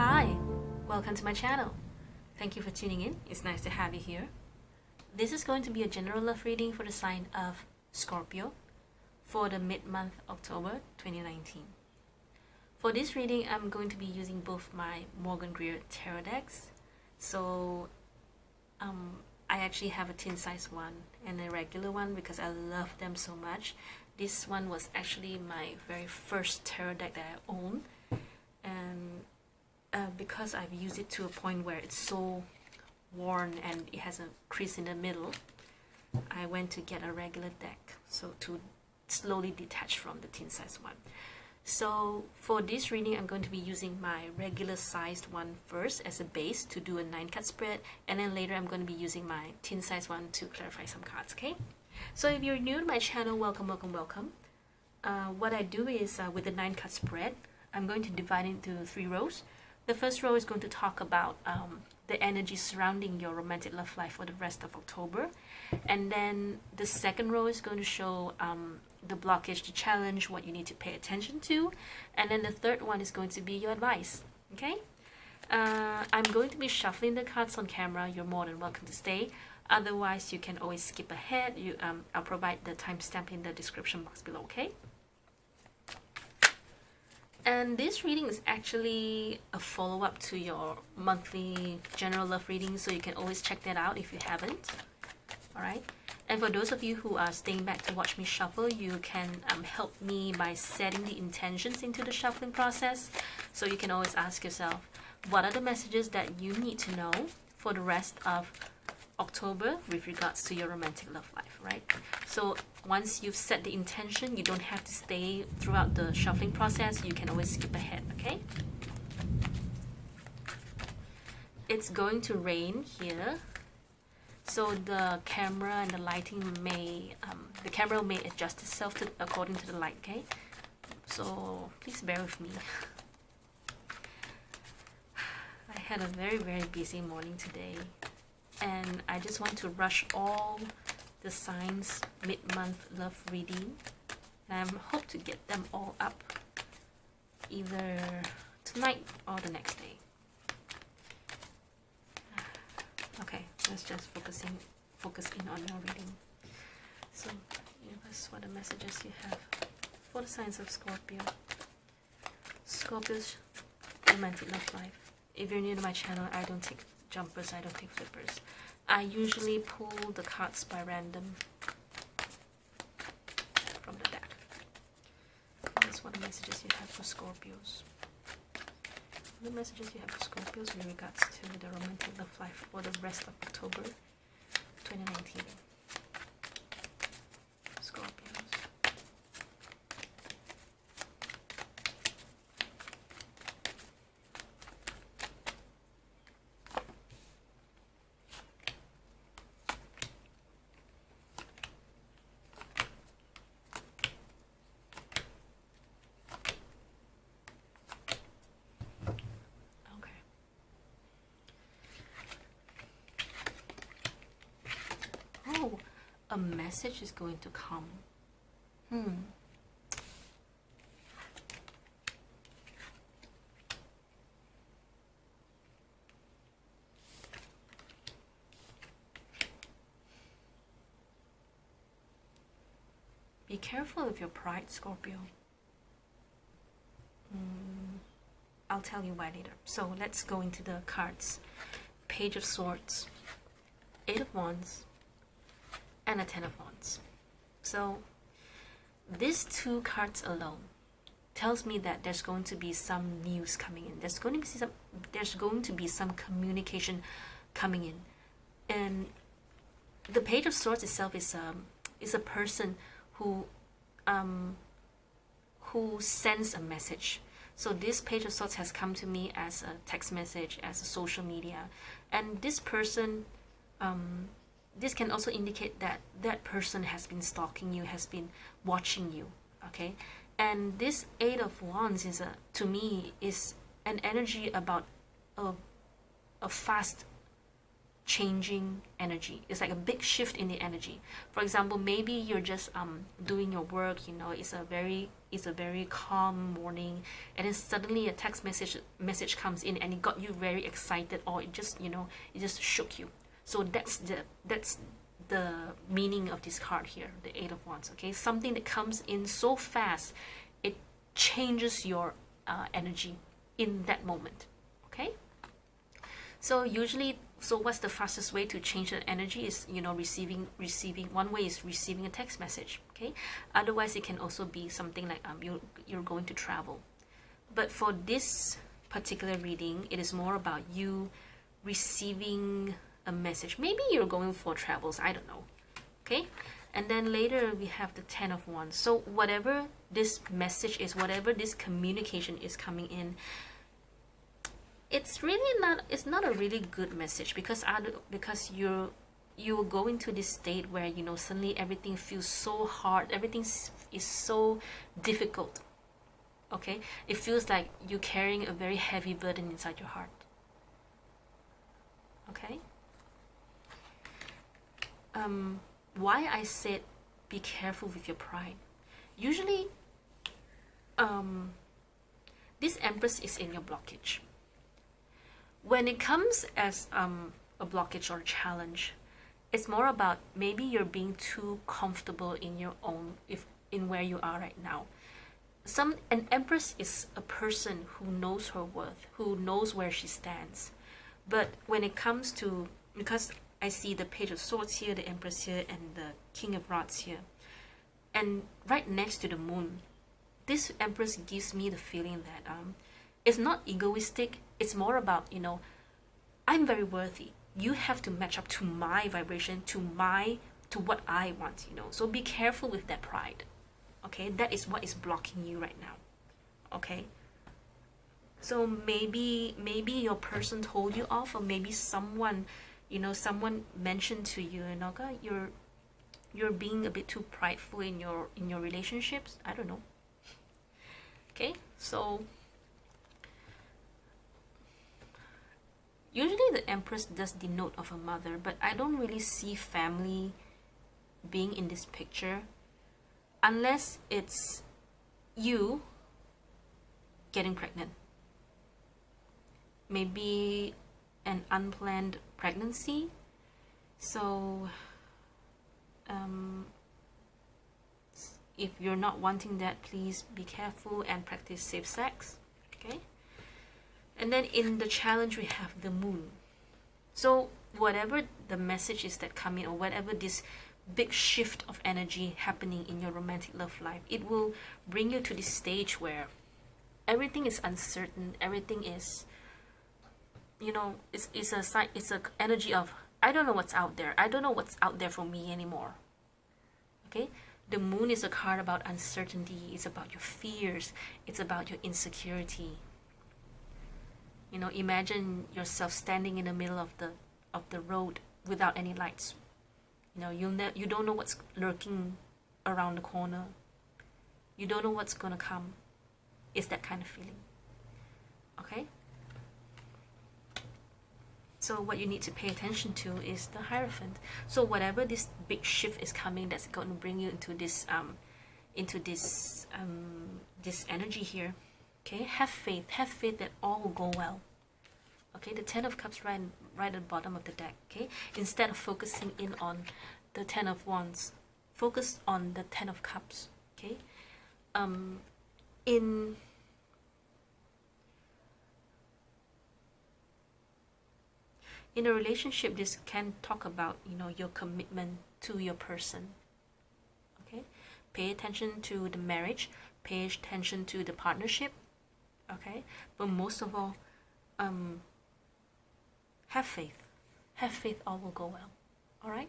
Hi, welcome to my channel. Thank you for tuning in. It's nice to have you here. This is going to be a general love reading for the sign of Scorpio for the mid-month October 2019. For this reading, I'm going to be using both my Morgan Greer tarot decks. So I actually have a tin size one and a regular one because I love them so much. This one was actually my very first tarot deck that I own, and because I've used it to a point where it's so worn and it has a crease in the middle, I went to get a regular deck, so to slowly detach from the tin size one. So for this reading, I'm going to be using my regular sized one first as a base to do a 9-card spread, and then later I'm going to be using my tin size one to clarify some cards, okay? So if you're new to my channel, welcome. What I do is with the 9-card spread, I'm going to divide into 3 rows. The first row is going to talk about the energy surrounding your romantic love life for the rest of October. And then the second row is going to show the blockage, the challenge, what you need to pay attention to. And then the third one is going to be your advice, okay? I'm going to be shuffling the cards on camera. You're more than welcome to stay. Otherwise, you can always skip ahead. I'll provide the timestamp in the description box below, okay? And this reading is actually a follow-up to your monthly general love reading, so you can always check that out if you haven't. Alright? And for those of you who are staying back to watch me shuffle, you can help me by setting the intentions into the shuffling process. So you can always ask yourself, what are the messages that you need to know for the rest of October with regards to your romantic love life, right? So once you've set the intention, you don't have to stay throughout the shuffling process. You can always skip ahead, okay? It's going to rain here, so the camera and the lighting may, the camera may adjust itself according to the light, okay? So please bear with me. I had a very busy morning today, and I just want to rush all the signs mid-month love reading, and I hope to get them all up either tonight or the next day. Okay, let's just focus in on your reading. So here's what the messages you have for the signs of Scorpio. Scorpio's romantic love life. If you're new to my channel, I don't take jumpers, I don't take flippers. I usually pull the cards by random from the deck. That's what the messages you have for Scorpios. The messages you have for Scorpios with regards to the romantic love life for the rest of October 2019. Scorpios. Oh, a message is going to come. Be careful of your pride, Scorpio. I'll tell you why later. So let's go into the cards. Page of Swords, 8 of Wands, and a 10 of Wands. So these 2 cards alone tells me that there's going to be some news coming in. There's going to be some communication coming in. And the Page of Swords itself is a person who sends a message. So this Page of Swords has come to me as a text message, as a social media, and this person, this can also indicate that that person has been stalking you, has been watching you, okay? And this 8 of Wands is to me is an energy about a fast changing energy. It's like a big shift in the energy. For example, maybe you're just doing your work, you know, it's a very calm morning, and then suddenly a text message comes in and it got you very excited, or it just, you know, it just shook you. So that's the meaning of this card here, the Eight of Wands. Okay, something that comes in so fast, it changes your energy in that moment. Okay, so usually, so what's the fastest way to change the energy is, you know, receiving. One way is receiving a text message. Okay, otherwise it can also be something like you're going to travel. But for this particular reading, it is more about you receiving a message. Maybe you're going for travels, I don't know. Okay, and then later we have the Ten of Wands. So whatever this message is, whatever this communication is coming in, it's really not, it's not a really good message, because you're going to this state where, you know, suddenly everything feels so hard, everything is so difficult. Okay, it feels like you're carrying a very heavy burden inside your heart. Okay, why I said be careful with your pride. Usually this Empress is in your blockage. When it comes as a blockage or a challenge, it's more about maybe you're being too comfortable in your own, in where you are right now. An Empress is a person who knows her worth, who knows where she stands. But when it comes to, because I see the Page of Swords here, the Empress here, and the King of Rods here, and right next to the Moon, this Empress gives me the feeling that it's not egoistic. It's more about, you know, I'm very worthy. You have to match up to my vibration, to what I want, you know. So be careful with that pride. Okay, that is what is blocking you right now. Okay, so maybe your person told you off, or maybe someone, you know, someone mentioned to you, you know, you're being a bit too prideful in your relationships. I don't know. Okay, so usually the Empress does denote of a mother, but I don't really see family being in this picture, unless it's you getting pregnant. Maybe an unplanned pregnancy. So if you're not wanting that, please be careful and practice safe sex. Okay, and then in the challenge we have the Moon. So whatever the message is that coming, or whatever this big shift of energy happening in your romantic love life, it will bring you to this stage where everything is uncertain, everything is, you know, it's a energy of, I don't know what's out there, I don't know what's out there for me anymore. Okay, the Moon is a card about uncertainty. It's about your fears, it's about your insecurity. You know, imagine yourself standing in the middle of the road without any lights. You know, you don't know what's lurking around the corner. You don't know what's gonna come. It's that kind of feeling. Okay? So what you need to pay attention to is the Hierophant. So whatever this big shift is coming, that's going to bring you into this this energy here. Okay? Have faith that all will go well. Okay, the Ten of Cups right at the bottom of the deck. Okay, instead of focusing in on the Ten of Wands, focus on the Ten of Cups. Okay, in a relationship, this can talk about, you know, your commitment to your person. Okay, pay attention to the marriage, pay attention to the partnership. Okay, but most of all, have faith. Have faith, all will go well. All right.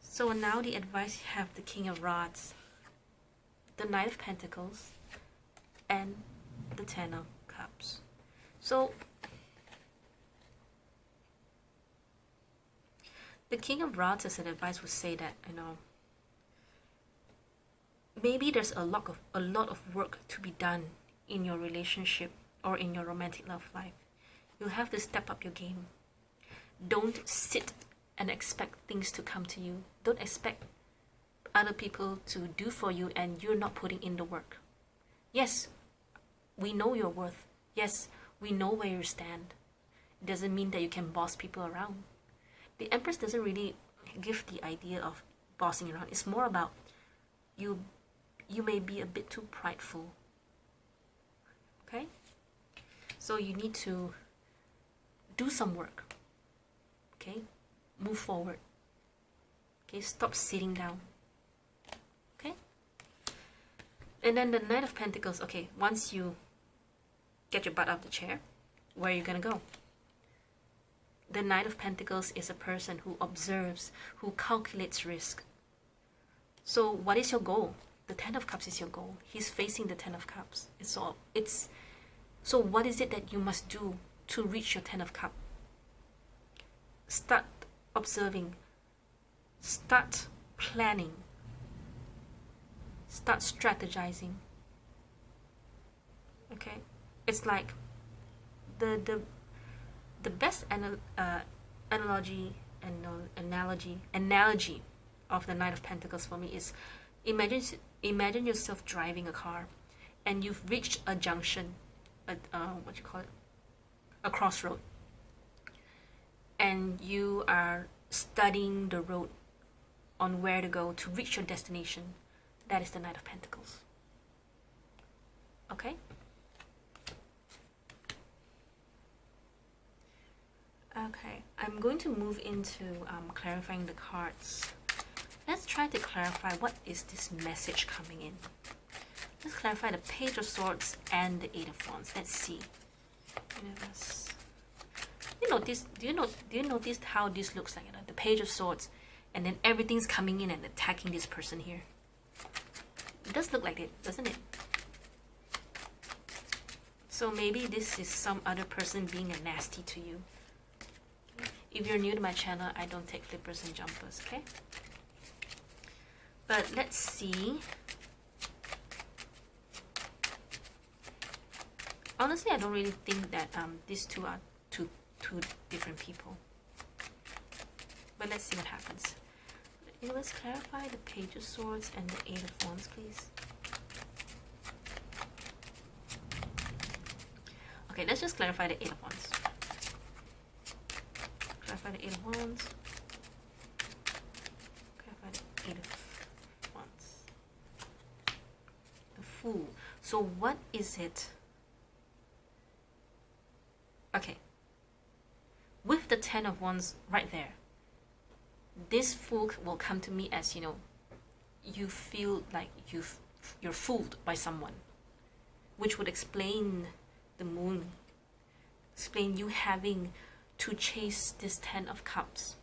So now the advice, you have the King of Rods, the Knight of Pentacles, and the Ten of Cups. So the King of Rods as an advice would say that, you know, maybe there's a lot of work to be done in your relationship or in your romantic love life. You'll have to step up your game. Don't sit and expect things to come to you. Don't expect other people to do for you and you're not putting in the work. Yes, we know your worth. Yes, we know where you stand. It doesn't mean that you can boss people around. The Empress doesn't really give the idea of bossing around. It's more about you may be a bit too prideful. Okay? So you need to do some work. Okay? Move forward. Okay? Stop sitting down. Okay? And then the Knight of Pentacles. Okay, once you get your butt out of the chair, where are you gonna go? The Knight of Pentacles is a person who observes, who calculates risk. So what is your goal? The Ten of Cups is your goal. He's facing the Ten of Cups. So what is it that you must do to reach your Ten of Cups? Start observing. Start planning. Start strategizing. Okay? It's like the best analogy of the Knight of Pentacles for me is imagine yourself driving a car and you've reached a junction, a crossroad, and you are studying the road on where to go to reach your destination. That is the Knight of Pentacles. Okay? Okay, I'm going to move into clarifying the cards. Let's try to clarify what is this message coming in. Let's clarify the Page of Swords and the Eight of Wands. Let's see. Universe. Do you notice how this looks like? The Page of Swords, and then everything's coming in and attacking this person here. It does look like it, doesn't it? So maybe this is some other person being a nasty to you. If you're new to my channel, I don't take flippers and jumpers, okay? But let's see. Honestly, I don't really think that these two are two different people. But let's see what happens. Let's clarify the Page of Swords and the Eight of Wands, please. Okay, let's just clarify the Eight of Wands. Clarify the Eight of Wands. Clarify the Eight of Wands. The Fool. So what is it? Okay. With the Ten of Wands right there, this Fool will come to me as, you feel like you're fooled by someone, which would explain the Moon, explain you having to chase this Ten of Cups.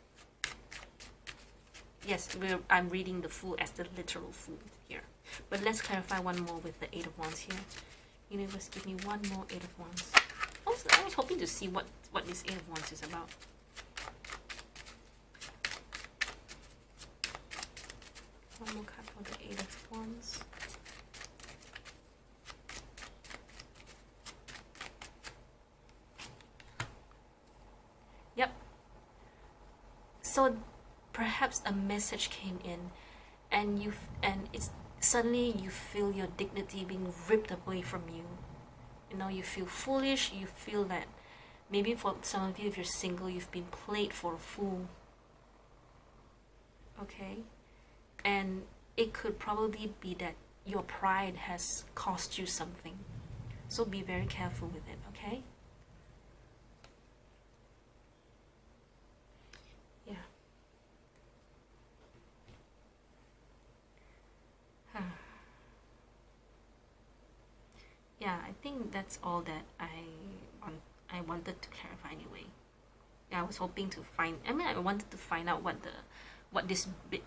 Yes, I'm reading the Fool as the literal Fool here. But let's clarify one more with the Eight of Wands here. Universe, give me one more Eight of Wands. I was hoping to see what this Eight of Wands is about. One more card for the Eight of Wands. Yep. So perhaps a message came in, and it's suddenly you feel your dignity being ripped away from you. You feel foolish. You feel that maybe for some of you, if you're single, you've been played for a fool. Okay. And it could probably be that your pride has cost you something. So be very careful with it, okay? Yeah. Yeah, I think that's all that I wanted to clarify anyway. Yeah, I was hoping to I wanted to find out what this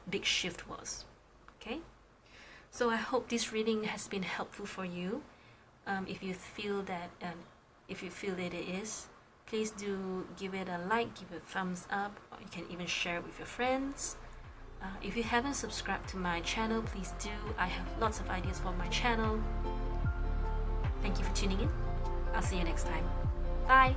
big shift was. Okay, so I hope this reading has been helpful for you. If you feel that it is, please do give it a like, give it a thumbs up, or you can even share it with your friends. If you haven't subscribed to my channel, please do. I have lots of ideas for my channel. Thank you for tuning in. I'll see you next time. Bye.